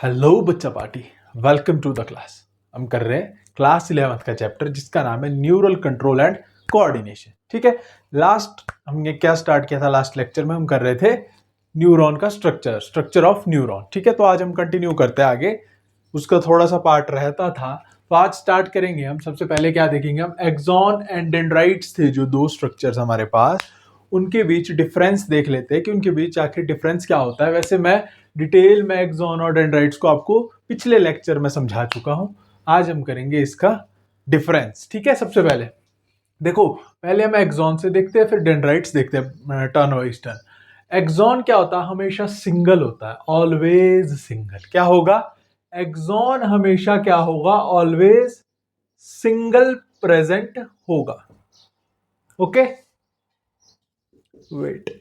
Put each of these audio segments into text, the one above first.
Hello बच्चा party, welcome to the class. हम कर रहे हैं क्लास 11th का चैप्टर जिसका नाम है न्यूरल कंट्रोल एंड कोऑर्डिनेशन। ठीक है, लास्ट हमने क्या स्टार्ट किया था? लास्ट लेक्चर में हम कर रहे थे न्यूरॉन का स्ट्रक्चर ऑफ न्यूरॉन। ठीक है, तो आज हम कंटिन्यू करते हैं आगे। उसका थोड़ा सा पार्ट रहता था, तो आज स्टार्ट करेंगे। हम सबसे पहले क्या देखेंगे? हम एक्सॉन एंड डेंड्राइट्स थे जो दो स्ट्रक्चर्स हमारे पास, उनके बीच डिफरेंस देख लेते हैं कि उनके बीच आखिर डिफरेंस क्या होता है। वैसे मैं डिटेल में एक्सॉन और डेंड्राइट्स को आपको पिछले लेक्चर में समझा चुका हूं। आज हम करेंगे इसका डिफरेंस। ठीक है, सबसे पहले देखो, पहले हम एक्सॉन से देखते हैं, फिर डेंड्राइट्स देखते हैं टर्न वाइज टर्न। एक्सॉन क्या होता है? हमेशा सिंगल होता है, ऑलवेज सिंगल। क्या होगा? एक्सॉन हमेशा क्या होगा? ऑलवेज सिंगल प्रेजेंट होगा। Okay, wait.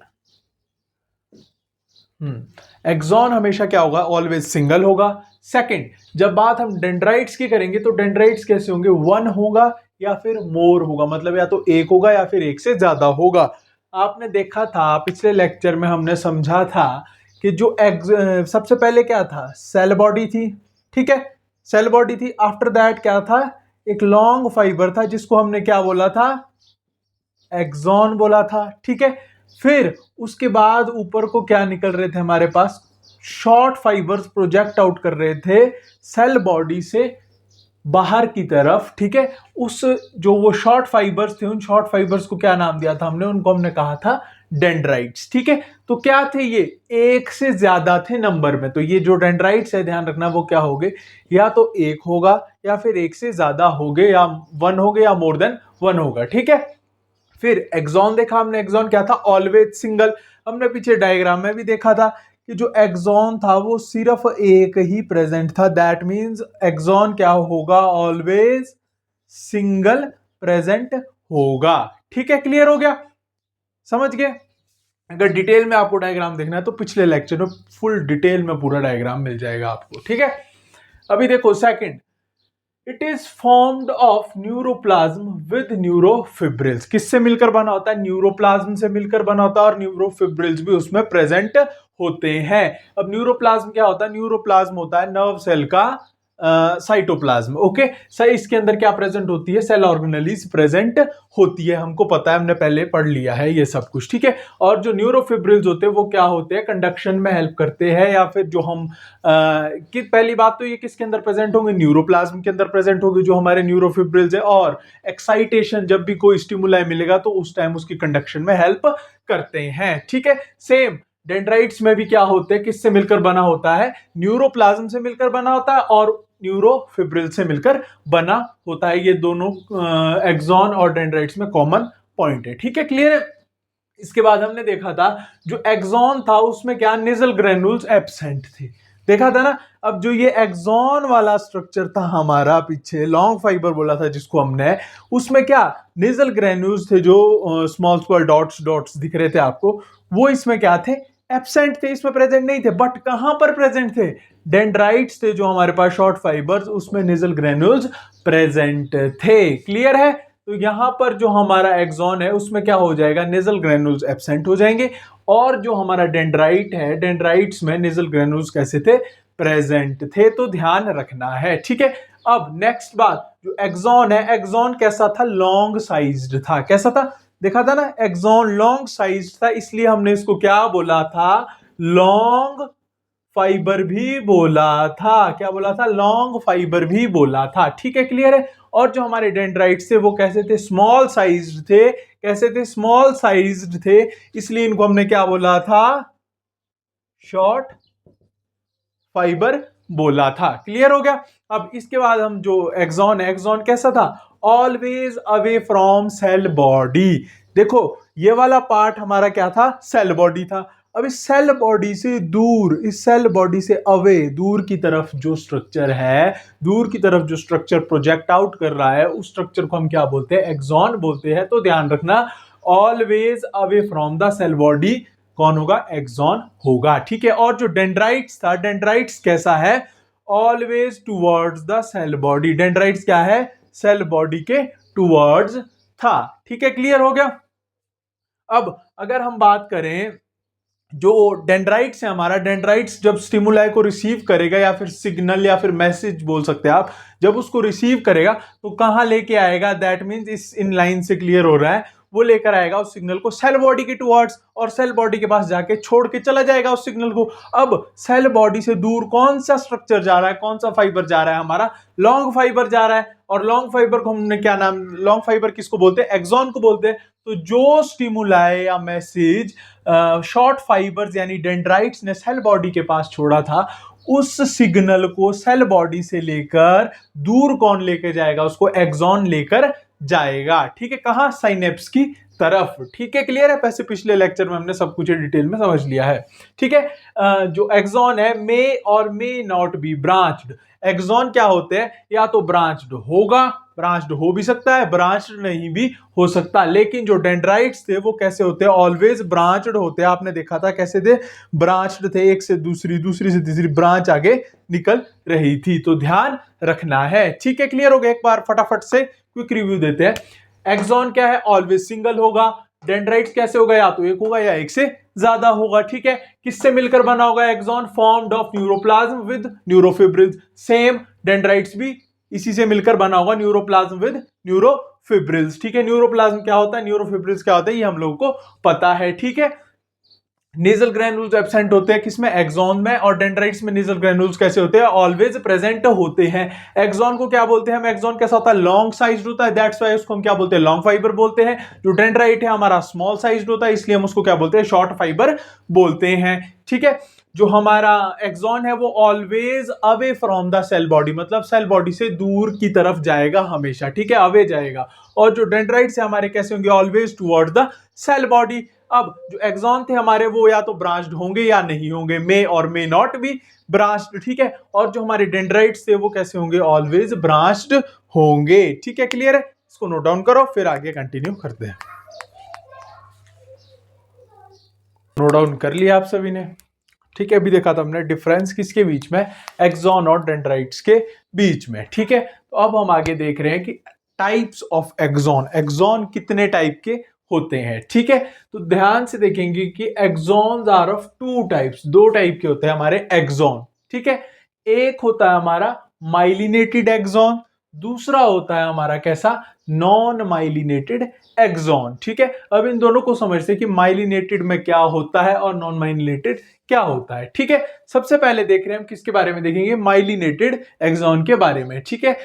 एक्सॉन हमेशा क्या होगा? ऑलवेज सिंगल होगा। सेकंड, जब बात हम डेंड्राइट्स की करेंगे तो डेंड्राइट्स कैसे होंगे? वन होगा या फिर मोर होगा, मतलब या तो एक होगा या फिर एक से ज्यादा होगा। आपने देखा था पिछले लेक्चर में, हमने समझा था कि जो सबसे पहले क्या था? सेल बॉडी थी। ठीक है, सेल बॉडी थी। आफ्टर दैट क्या था? एक लॉन्ग फाइबर था जिसको हमने क्या बोला था? एक्सॉन बोला था। ठीक है, फिर उसके बाद ऊपर को क्या निकल रहे थे हमारे पास? शॉर्ट फाइबर्स प्रोजेक्ट आउट कर रहे थे सेल बॉडी से बाहर की तरफ। ठीक है, उस जो वो शॉर्ट फाइबर्स थे, उन शॉर्ट फाइबर्स को क्या नाम दिया था हमने? उनको हमने कहा था डेंड्राइट्स। ठीक है, तो क्या थे ये? एक से ज्यादा थे नंबर में। तो ये जो डेंड्राइट्स है, ध्यान रखना, वो क्या होंगे? या तो एक होगा या फिर एक से ज्यादा होंगे, या वन होगे या मोर देन वन होगा। ठीक है, फिर एक्सॉन देखा हमने। एक्सॉन क्या था? Always single. हमने पीछे डायग्राम में भी देखा था कि जो एक्सॉन था वो सिर्फ एक ही प्रेजेंट था। दैट मींस एक्सॉन क्या होगा? ऑलवेज सिंगल प्रेजेंट होगा। ठीक है, क्लियर हो गया? समझ गए? अगर डिटेल में आपको डायग्राम देखना है तो पिछले लेक्चर में फुल डिटेल में पूरा डायग्राम मिल जाएगा आपको। ठीक है, अभी देखो second, it is formed of neuroplasm with neurofibrils. किससे मिलकर बना होता है? न्यूरोप्लाज्म से मिलकर बना होता है, और न्यूरोफिब्रिल्स भी उसमें प्रेजेंट होते हैं। अब न्यूरोप्लाज्म क्या होता है? न्यूरोप्लाज्म होता है नर्व सेल का साइटोप्लाज्म। ओके, सही। इसके अंदर क्या प्रेजेंट होती है? सेल ऑर्गेनेलिज प्रेजेंट होती है। हमको पता है, हमने पहले पढ़ लिया है ये सब कुछ। ठीक है, और जो न्यूरोफिब्रिल्स होते हैं वो क्या होते हैं? कंडक्शन में हेल्प करते हैं, या फिर जो हम कि पहली बात तो ये किसके अंदर प्रेजेंट होंगे? न्यूरोप्लाज्म के अंदर प्रेजेंट होगी जो हमारे न्यूरोफिब्रिल्स है। और एक्साइटेशन, जब भी कोई स्टिमुलाई मिलेगा तो उस टाइम उसकी कंडक्शन में हेल्प करते हैं। ठीक है, सेम डेंड्राइट्स में भी क्या होते हैं? किससे मिलकर बना होता है? न्यूरोप्लाज्म से मिलकर बना होता है और न्यूरोफिब्रिल से मिलकर बना होता है। ये दोनों एक्सॉन और डेंड्राइट्स में कॉमन पॉइंट है। ठीक है, क्लियर है? इसके बाद हमने देखा था जो एक्सॉन था उसमें क्या? नेजल ग्रेन्यूल्स एब्सेंट थे। देखा था ना? अब जो ये एक्सॉन वाला स्ट्रक्चर था हमारा, पीछे लॉन्ग फाइबर बोला था जिसको हमने, उसमें क्या? नेजल ग्रेन्यूल्स थे, जो स्मॉल स्मॉल डॉट्स डॉट्स दिख रहे थे आपको, वो इसमें क्या थे? एब्सेंट थे, इसमें प्रेजेंट नहीं थे। बट कहां पर प्रेजेंट थे? डेंड्राइट्स थे जो हमारे पास शॉर्ट फाइबर्स, उसमें नेजल ग्रेन्यूल्स प्रेजेंट थे। क्लियर है? तो यहां पर जो हमारा एक्सॉन है उसमें क्या हो जाएगा? नेजल ग्रेन्यूल्स एब्सेंट हो जाएंगे। और जो हमारा डेंड्राइट है, डेंड्राइट्स में नेजल ग्रेन्यूल्स कैसे थे? प्रेजेंट थे। तो ध्यान रखना है। ठीक है, अब नेक्स्ट बात, जो एक्सॉन है, एक्सॉन कैसा था? लॉन्ग साइज्ड था। कैसा था? देखा था ना? एक्सॉन लॉन्ग साइज्ड था, इसलिए हमने इसको क्या बोला था? लॉन्ग फाइबर भी बोला था। क्या बोला था? लॉन्ग फाइबर भी बोला था। ठीक है, क्लियर है? और जो हमारे डेंड्राइट्स थे वो कैसे थे? स्मॉल साइज्ड थे। कैसे थे? स्मॉल साइज्ड थे, इसलिए इनको हमने क्या बोला था? शॉर्ट फाइबर बोला था। क्लियर हो गया? अब इसके बाद हम जो एक्सॉन है, एक्सॉन कैसा था? Always away from cell body. देखो, ये वाला पार्ट हमारा क्या था? सेल बॉडी था। अब इस सेल बॉडी से दूर, इस सेल बॉडी से अवे, दूर की तरफ जो स्ट्रक्चर है, दूर की तरफ जो स्ट्रक्चर प्रोजेक्ट आउट कर रहा है, उस स्ट्रक्चर को हम क्या बोलते हैं? एक्सॉन बोलते हैं। तो ध्यान रखना, always away from the cell body कौन होगा? एक्सॉन होगा। ठीक है, और जो डेंड्राइट्स था, डेंड्राइट्स कैसा है? Always towards the cell body. Dendrites क्या है? सेल बॉडी के टुवर्ड्स था। ठीक है, क्लियर हो गया? अब अगर हम बात करें जो डेंड्राइट्स है हमारा, डेंड्राइट्स जब स्टिमुलाई को रिसीव करेगा या फिर सिग्नल या फिर मैसेज बोल सकते हैं आप, जब उसको रिसीव करेगा तो कहां लेके आएगा, दैट मींस इस इन लाइन से क्लियर हो रहा है, वो लेकर आएगा उस सिग्नल को सेल बॉडी के टुवर्ड्स, और सेल बॉडी के पास जाके छोड़ के चला जाएगा उस सिग्नल को। अब सेल बॉडी से दूर कौन सा स्ट्रक्चर जा रहा है, कौन सा फाइबर जा रहा है, हमारा लॉन्ग फाइबर जा रहा है। और लॉन्ग फाइबर को हमने क्या नाम, लॉन्ग फाइबर किसको बोलते हैं, एक्सॉन को बोलते हैं। तो जो स्टिमुलाई या मैसेज शॉर्ट फाइबर्स यानी डेंड्राइट्स ने सेल बॉडी के पास छोड़ा था, उस सिग्नल को सेल बॉडी से लेकर दूर कौन लेकर जाएगा, उसको एक्सॉन लेकर जाएगा। ठीक है, कहां, साइनेप्स की तरफ। ठीक है, क्लियर है। पैसे पिछले लेक्चर में हमने सब कुछ डिटेल में समझ लिया है। ठीक है, जो एक्सॉन है मे और may not be branched. Axon क्या होते हैं, या तो ब्रांच्ड होगा, ब्रांच्ड हो भी सकता है, ब्रांच्ड नहीं भी हो सकता। लेकिन जो डेंड्राइट्स थे वो कैसे होते हैं, ऑलवेज ब्रांच्ड होते हैं। आपने देखा था कैसे थे, ब्रांच्ड थे, एक से दूसरी, दूसरी से तीसरी ब्रांच आगे निकल रही थी। तो ध्यान रखना है। ठीक है, क्लियर हो गया। एक बार फटाफट से क्विक रिव्यू देते हैं। एक्सॉन क्या है, ऑलवेज सिंगल होगा। डेंड्राइट्स कैसे होगा, या तो एक होगा या एक से ज्यादा होगा। ठीक है, किससे मिलकर बना होगा axon, formed of neuroplasm with neurofibrils. Same dendrites भी इसी से मिलकर बना होगा, न्यूरोप्लाज्म विद न्यूरोफिब्रिल्स। ठीक है, न्यूरोप्लाज्म क्या होता है, न्यूरोफिब्रिल्स क्या होता है, ये हम लोगों को पता है। ठीक है, नेजल ग्रैन्यूल्स एब्सेंट होते हैं किसमें, एक्सॉन में। और डेंड्राइट्स में नेजल ग्रैन्यूल्स कैसे होते हैं, ऑलवेज प्रेजेंट होते हैं। एक्सॉन को क्या बोलते हैं हम, एक्सॉन कैसा होता है, लॉन्ग साइज्ड होता है, दैट्स व्हाई उसको हम क्या बोलते हैं, लॉन्ग फाइबर बोलते हैं। जो डेंड्राइट है हमारा स्मॉल साइज्ड होता है, इसलिए हम उसको क्या बोलते हैं, शॉर्ट फाइबर बोलते हैं। ठीक है, जो हमारा एक्सॉन है वो always away from the cell body, मतलब सेल बॉडी से दूर की तरफ जाएगा हमेशा। ठीक है, अवे जाएगा। और जो डेंड्राइट्स है हमारे कैसे होंगे, always towards the cell body. अब जो एक्सॉन थे हमारे वो या तो ब्रांच्ड होंगे या नहीं होंगे, मे और मे नॉट बी ब्रांच्ड। ठीक है, और जो हमारे डेंड्राइट्स थे वो कैसे होंगे, ऑलवेज ब्रांच्ड होंगे। ठीक है, क्लियर है। इसको नोट डाउन करो, फिर आगे कंटिन्यू करते हैं। नोट डाउन कर लिया आप सभी ने। ठीक है, अभी देखा था हमने डिफरेंस किसके बीच में, एक्सॉन और डेंड्राइट्स के बीच में। ठीक है, तो अब हम आगे देख रहे हैं कि टाइप्स ऑफ एक्सॉन, एक्सॉन कितने टाइप के होते हैं। ठीक है, तो ध्यान से देखेंगे कि axons are of two types, दो टाइप के होते हैं हमारे एक्सॉन। ठीक है, एक होता है हमारा माइलिनेटेड एक्सॉन, दूसरा होता है हमारा कैसा, नॉन माइलिनेटेड एक्सॉन। ठीक है, अब इन दोनों को समझते हैं कि माइलिनेटेड में क्या होता है और नॉन माइलिनेटेड क्या होता है। ठीक है, सबसे पहले देख रहे हैं हम किसके बारे में, देखेंगे माइलिनेटेड एक्सॉन के बारे में। ठीक है,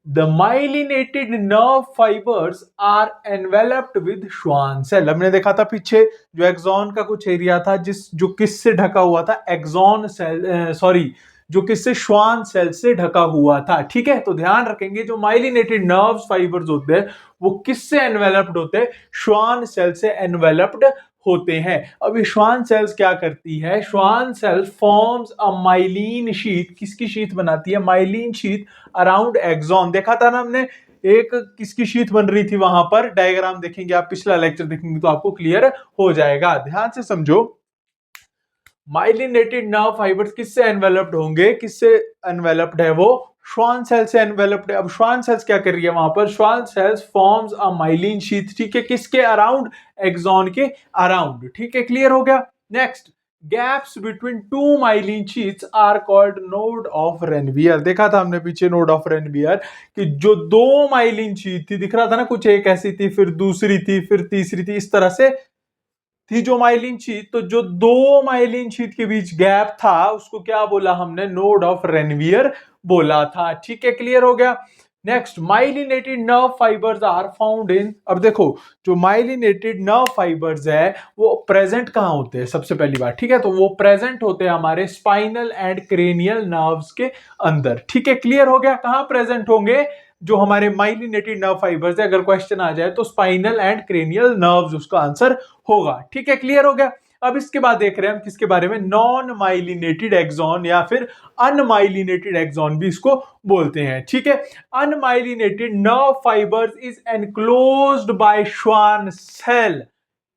The myelinated nerve fibers are enveloped with Schwann cell। हमने देखा था पीछे जो एक्सॉन का कुछ एरिया था जो किससे ढका हुआ था, एक्सॉन सेल, सॉरी, जो किससे, श्वान सेल से ढका हुआ था। ठीक है, तो ध्यान रखेंगे जो माइलिनेटेड नर्व फाइबर्स होते हैं वो किससे एनवेलप्ड होते हैं, श्वान सेल से एनवेलप्ड होते हैं। अब ये श्वान सेल्स क्या करती है, Schwann cell forms a myelin sheath, किसकी शीथ बनाती है, माइलिन शीथ अराउंड एक्सॉन। देखा था ना हमने, एक किसकी शीथ बन रही थी, वहां पर डायग्राम देखेंगे आप, पिछला लेक्चर देखेंगे तो आपको क्लियर हो जाएगा। ध्यान से समझो, माइलिनेटेड नर्व फाइबर्स किससे एनवेलप्ड होंगे, किससे एनवेलप्ड है वो, श्वान सेल से एनवेलप्ड है। अब श्वान सेल्स क्या कर रही है वहां पर, Schwann cells forms a myelin sheath. ठीक है, किसके अराउंड, एक्सॉन के अराउंड। ठीक है, क्लियर हो गया। Next, gaps between two myelin sheaths are called node of Ranvier. देखा था हमने पीछे नोड ऑफ रेनवियर कि जो दो माइलिन शीथ थी, दिख रहा था ना, कुछ एक ऐसी थी, फिर दूसरी थी, फिर तीसरी थी, इस तरह से थी जो माइलिन शीथ। तो जो दो माइलिन शीथ के बीच गैप था उसको क्या बोला हमने, नोड ऑफ रेनवियर बोला था। ठीक है, क्लियर हो गया। Next, myelinated nerve fibres are found in, अब देखो जो माइलिनेटेड नर्व फाइबर्स है वो प्रेजेंट कहां होते हैं, सबसे पहली बात। ठीक है, तो वो प्रेजेंट होते हैं हमारे स्पाइनल एंड क्रेनियल नर्व्स के अंदर। ठीक है, क्लियर हो गया। कहां प्रेजेंट होंगे जो हमारे माइलिनेटेड नर्व फाइबर्स है, अगर क्वेश्चन आ जाए तो स्पाइनल एंड क्रेनियल नर्व्स उसका आंसर होगा। ठीक है, क्लियर हो गया। अब इसके बाद देख रहे हैं हम किसके बारे में, नॉन माइलिनेटेड एक्सॉन या फिर अनमाइलिनेटेड एक्सॉन भी इसको बोलते हैं। ठीक है, unmyelinated nerve fibres is enclosed by Schwann cell.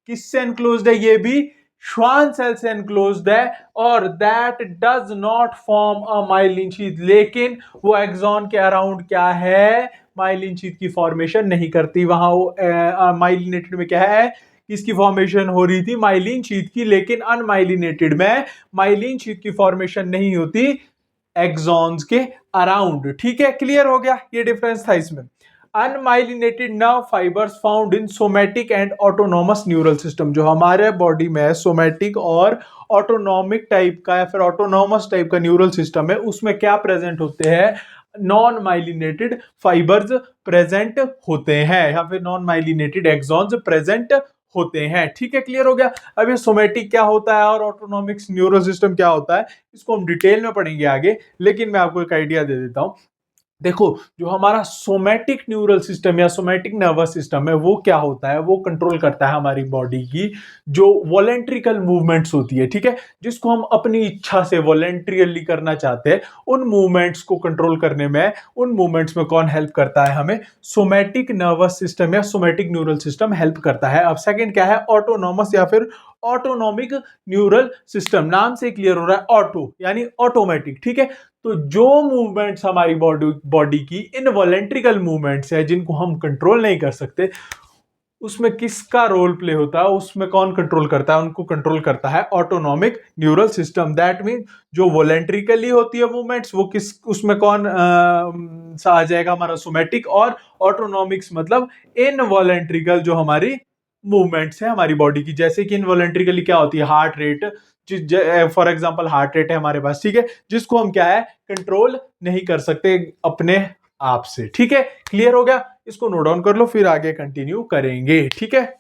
किससे एनक्लोज्ड है, ये भी श्वान सेल से एनक्लोज्ड है, और that does not form a myelin sheath. लेकिन वो एक्सॉन के अराउंड क्या है, माइलिन शीथ की फॉर्मेशन नहीं करती। वहां वो माइलिनेटेड में क्या है, किसकी फॉर्मेशन हो रही थी, माइलिन शीथ की, लेकिन अनमाइलिनेटेड में माइलिन शीथ की फॉर्मेशन नहीं होती एक्सॉन्स के अराउंड। ठीक है, क्लियर हो गया, ये डिफरेंस था इसमें। Unmyelinated nerve fibres found in somatic and autonomous neural system, जो हमारे बॉडी में सोमैटिक और ऑटोनॉमिक टाइप का या फिर ऑटोनॉमस टाइप का न्यूरल सिस्टम है, उसमें क्या प्रेजेंट होते हैं, नॉन माइलिनेटेड फाइबर्स प्रेजेंट होते हैं या फिर नॉन माइलिनेटेड एक्सॉन्स प्रेजेंट होते हैं। ठीक है, क्लियर हो गया। अब ये सोमैटिक क्या होता है और ऑटोनॉमिक न्यूरल सिस्टम क्या होता है, इसको हम डिटेल में पढ़ेंगे आगे, लेकिन मैं आपको एक आइडिया दे देता हूं। देखो, जो हमारा सोमैटिक न्यूरल सिस्टम या सोमैटिक नर्वस सिस्टम है, वो क्या होता है, वो कंट्रोल करता है हमारी बॉडी की जो वॉलेंट्रिकल मूवमेंट्स होती है। ठीक है, जिसको हम अपनी इच्छा से वॉलेंट्रियली करना चाहते हैं, उन मूवमेंट्स को कंट्रोल करने में, उन मूवमेंट्स में कौन हेल्प करता है हमें, सोमैटिक नर्वस सिस्टम या सोमैटिक न्यूरल सिस्टम हेल्प करता है। अब सेकंड क्या है, ऑटोनॉमस या फिर ऑटोनॉमिक न्यूरल सिस्टम, नाम से क्लियर हो रहा है, ऑटो यानी ऑटोमेटिक। ठीक है, तो जो मूवमेंट्स हमारी बॉडी की इनवॉलेंट्रिकल मूवमेंट्स है, जिनको हम कंट्रोल नहीं कर सकते, उसमें किसका रोल प्ले होता है, उसमें कौन कंट्रोल करता है, उनको कंट्रोल करता है autonomic neural system. That mean जो वॉलेंट्रिकली होती है मूवमेंट्स, वो किस उसमें कौन सा आ जाएगा, हमारा सोमैटिक, और ऑटोनॉमिक्स मतलब इनवॉलेंट्रिकल जो हमारी मूवमेंट्स है हमारी बॉडी की। जैसे कि इनवॉलेंट्रिकली क्या होती है, heart rate, for example heart rate है हमारे पास, ठीक है, जिसको हम क्या है, कंट्रोल नहीं कर सकते अपने आप से। ठीक है, क्लियर हो गया, इसको नोट डाउन कर लो, फिर आगे कंटिन्यू करेंगे। ठीक है।